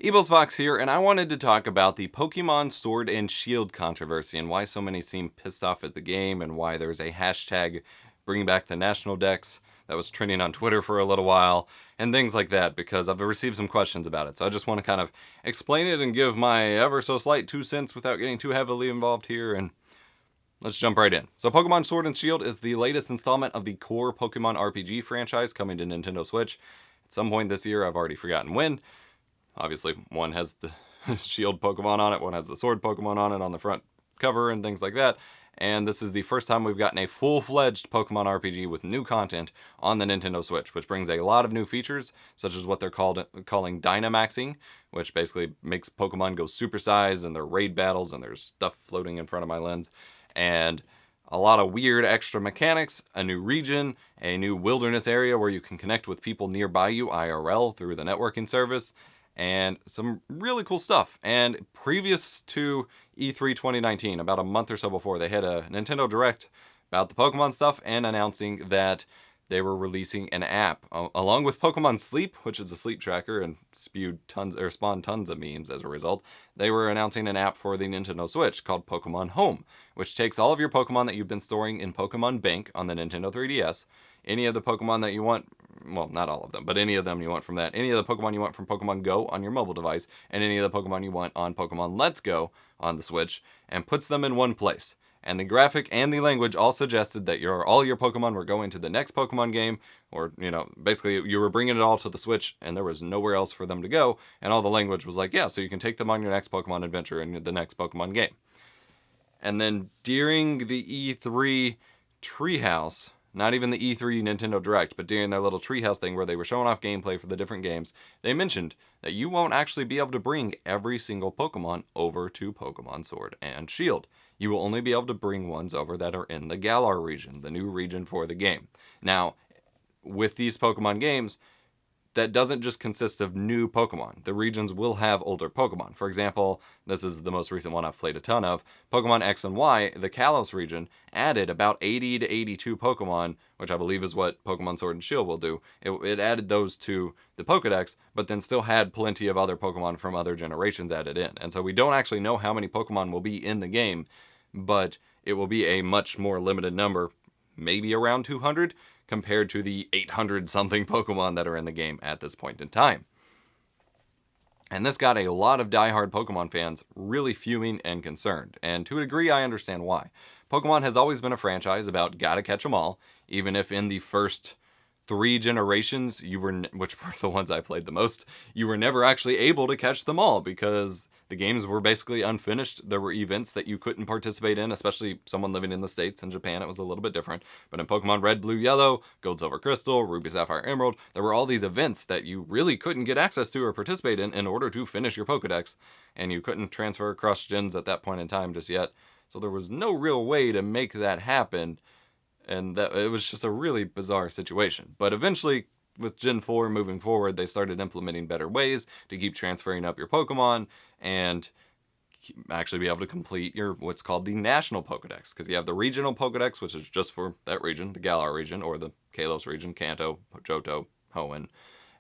Fox here, and I wanted to talk about the Pokemon Sword and Shield controversy and why so many seem pissed off at the game and why there's a hashtag bringing back the National Dex that was trending on Twitter for a little while and things like that, because I've received some questions about it. So I just want to kind of explain it and give my ever so slight 2 cents without getting too heavily involved here, and let's jump right in. So Pokemon Sword and Shield is the latest installment of the core Pokemon RPG franchise coming to Nintendo Switch at some point this year. I've already forgotten when. Obviously, one has the Shield Pokemon on it, one has the Sword Pokemon on it on the front cover and things like that. And this is the first time we've gotten a full-fledged Pokemon RPG with new content on the Nintendo Switch, which brings a lot of new features, such as what they're calling Dynamaxing, which basically makes Pokemon go supersize in their raid battles, and there's stuff floating in front of my lens. And a lot of weird extra mechanics, a new region, a new wilderness area where you can connect with people nearby you IRL through the networking service, and some really cool stuff. And previous to E3 2019, about a month or so before, they had a Nintendo Direct about the Pokemon stuff and announcing that they were releasing an app along with Pokemon Sleep, which is a sleep tracker and spawned tons of memes as a result. They were announcing an app for the Nintendo Switch called Pokemon Home, which takes all of your Pokemon that you've been storing in Pokemon Bank on the Nintendo 3DS, any of the Pokemon that you want, well, not all of them, but any of them you want from that, any of the Pokemon you want from Pokemon Go on your mobile device, and any of the Pokemon you want on Pokemon Let's Go on the Switch, and puts them in one place. And the graphic and the language all suggested that all your Pokemon were going to the next Pokemon game, or, basically you were bringing it all to the Switch, and there was nowhere else for them to go, and all the language was like, yeah, so you can take them on your next Pokemon adventure in the next Pokemon game. And then during the E3 Treehouse, not even the E3 Nintendo Direct, but during their little Treehouse thing where they were showing off gameplay for the different games, they mentioned that you won't actually be able to bring every single Pokemon over to Pokemon Sword and Shield. You will only be able to bring ones over that are in the Galar region, the new region for the game. Now, with these Pokemon games, that doesn't just consist of new Pokemon. The regions will have older Pokemon. For example, this is the most recent one I've played a ton of. Pokemon X and Y, the Kalos region, added about 80 to 82 Pokemon, which I believe is what Pokemon Sword and Shield will do. It added those to the Pokedex, but then still had plenty of other Pokemon from other generations added in. And so we don't actually know how many Pokemon will be in the game, but it will be a much more limited number, maybe around 200, compared to the 800-something Pokemon that are in the game at this point in time. And this got a lot of diehard Pokemon fans really fuming and concerned. And to a degree, I understand why. Pokemon has always been a franchise about gotta catch them all, even if in the first 3 generations, which were the ones I played the most, you were never actually able to catch them all because the games were basically unfinished. There were events that you couldn't participate in, especially someone living in the States. In Japan, it was a little bit different. But in Pokemon Red, Blue, Yellow, Gold, Silver, Crystal, Ruby, Sapphire, Emerald, there were all these events that you really couldn't get access to or participate in order to finish your Pokedex, and you couldn't transfer across gens at that point in time just yet. So there was no real way to make that happen, and that it was just a really bizarre situation. But eventually, with Gen 4 moving forward, they started implementing better ways to keep transferring up your Pokemon and actually be able to complete your what's called the National Pokedex. Because you have the Regional Pokedex, which is just for that region, the Galar region, or the Kalos region, Kanto, Johto, Hoenn.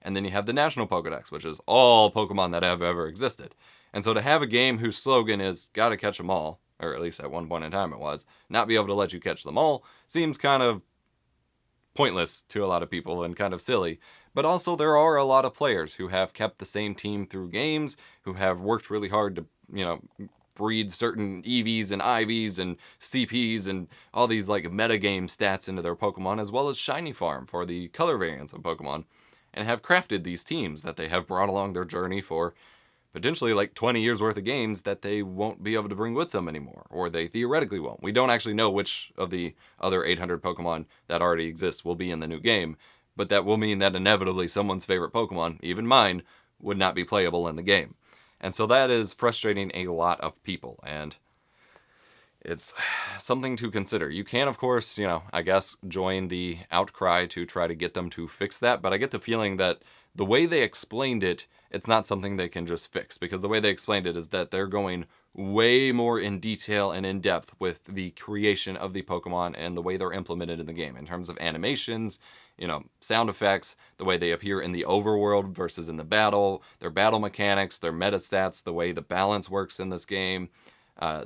And then you have the National Pokedex, which is all Pokemon that have ever existed. And so to have a game whose slogan is, gotta catch them all, or at least at one point in time it was, not be able to let you catch them all, seems kind of pointless to a lot of people and kind of silly. But also there are a lot of players who have kept the same team through games, who have worked really hard to, breed certain EVs and IVs and CPs and all these like metagame stats into their Pokemon, as well as Shiny Farm for the color variants of Pokemon, and have crafted these teams that they have brought along their journey for potentially like 20 years worth of games that they won't be able to bring with them anymore, or they theoretically won't. We don't actually know which of the other 800 Pokemon that already exist will be in the new game, but that will mean that inevitably someone's favorite Pokemon, even mine, would not be playable in the game. And so that is frustrating a lot of people, and it's something to consider. You can, of course, I guess, join the outcry to try to get them to fix that, but I get the feeling that the way they explained it, it's not something they can just fix, because the way they explained it is that they're going way more in detail and in depth with the creation of the Pokemon and the way they're implemented in the game in terms of animations, sound effects, the way they appear in the overworld versus in the battle, their battle mechanics, their meta stats, the way the balance works in this game,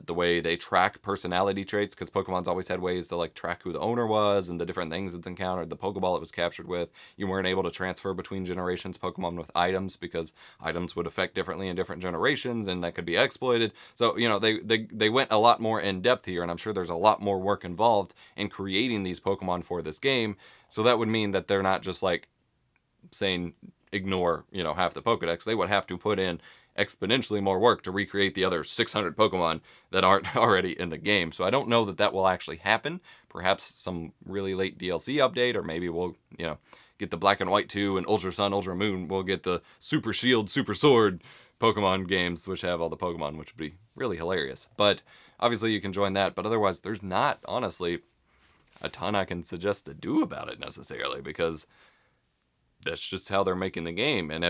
the way they track personality traits, because Pokemon's always had ways to track who the owner was and the different things it's encountered, the Pokeball it was captured with. You weren't able to transfer between generations Pokemon with items because items would affect differently in different generations, and that could be exploited. So they went a lot more in depth here, and I'm sure there's a lot more work involved in creating these Pokemon for this game. So that would mean that they're not just saying ignore half the Pokedex. They would have to put in exponentially more work to recreate the other 600 Pokemon that aren't already in the game. So I don't know that that will actually happen. Perhaps some really late DLC update, or maybe we'll, get the Black and White 2 and Ultra Sun, Ultra Moon. We'll get the Super Shield, Super Sword Pokemon games, which have all the Pokemon, which would be really hilarious. But obviously you can join that. But otherwise, there's not, honestly, a ton I can suggest to do about it necessarily, because that's just how they're making the game. And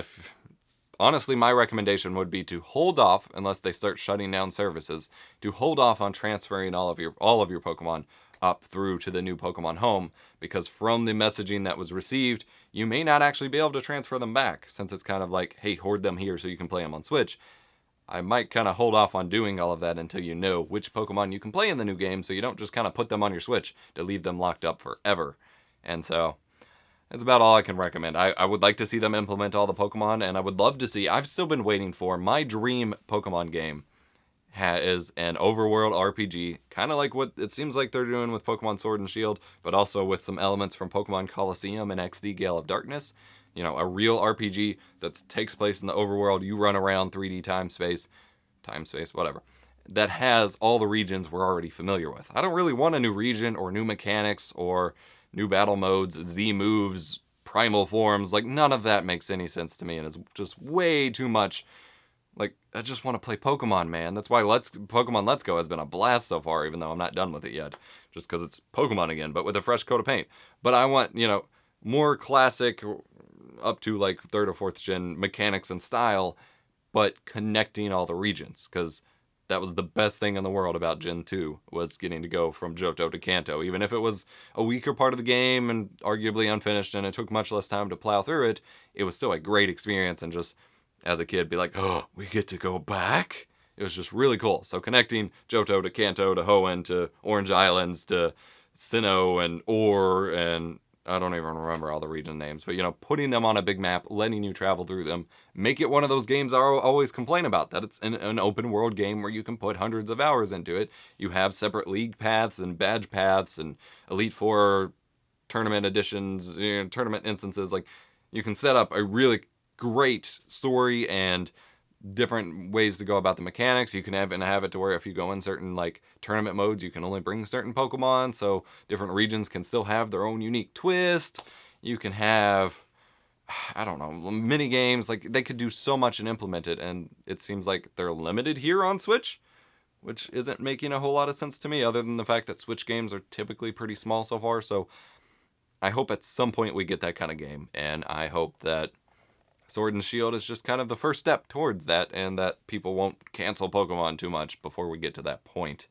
honestly, my recommendation would be to hold off, unless they start shutting down services, to hold off on transferring all of your Pokemon up through to the new Pokemon home, because from the messaging that was received, you may not actually be able to transfer them back, since it's kind of like, hey, hoard them here so you can play them on Switch. I might kind of hold off on doing all of that until you know which Pokemon you can play in the new game, so you don't just kind of put them on your Switch to leave them locked up forever. And so that's about all I can recommend. I would like to see them implement all the Pokemon, and I would love to see, I've still been waiting for, my dream Pokemon game is an overworld RPG, kind of like what it seems like they're doing with Pokemon Sword and Shield, but also with some elements from Pokemon Colosseum and XD Gale of Darkness. A real RPG that takes place in the overworld, you run around 3D time space, whatever, that has all the regions we're already familiar with. I don't really want a new region or new mechanics or new battle modes, Z moves, primal forms. None of that makes any sense to me, and it's just way too much. I just want to play Pokemon, man. That's why Pokemon Let's Go has been a blast so far, even though I'm not done with it yet, just because it's Pokemon again, but with a fresh coat of paint. But I want, more classic, up to 3rd or 4th gen mechanics and style, but connecting all the regions, because that was the best thing in the world about Gen 2, was getting to go from Johto to Kanto. Even if it was a weaker part of the game and arguably unfinished and it took much less time to plow through it, it was still a great experience. And just as a kid, be like, oh, we get to go back? It was just really cool. So connecting Johto to Kanto to Hoenn to Orange Islands to Sinnoh and Orr, and I don't even remember all the region names, but putting them on a big map, letting you travel through them, make it one of those games I always complain about, that it's an open world game where you can put hundreds of hours into it. You have separate league paths and badge paths and Elite Four tournament editions, tournament instances. You can set up a really great story and different ways to go about the mechanics. You can have it to where if you go in certain tournament modes, you can only bring certain Pokemon, so different regions can still have their own unique twist. You can have, I don't know, mini games. They could do so much and implement it, and it seems like they're limited here on Switch, which isn't making a whole lot of sense to me, other than the fact that Switch games are typically pretty small so far. So I hope at some point we get that kind of game, and I hope that Sword and Shield is just kind of the first step towards that, and that people won't cancel Pokemon too much before we get to that point.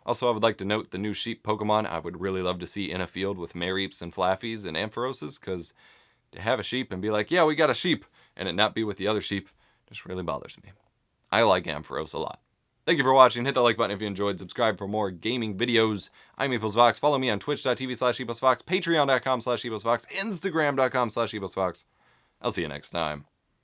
Also, I would like to note the new sheep Pokemon I would really love to see in a field with Mareeps and Flaffies and Amphiroses, because to have a sheep and be like, yeah, we got a sheep, and it not be with the other sheep, just really bothers me. I like Ampharos a lot. Thank you for watching. Hit that like button if you enjoyed. Subscribe for more gaming videos. I'm EposVox. Follow me on twitch.tv/EposVox, patreon.com/EposVox, instagram.com/EposVox. I'll see you next time.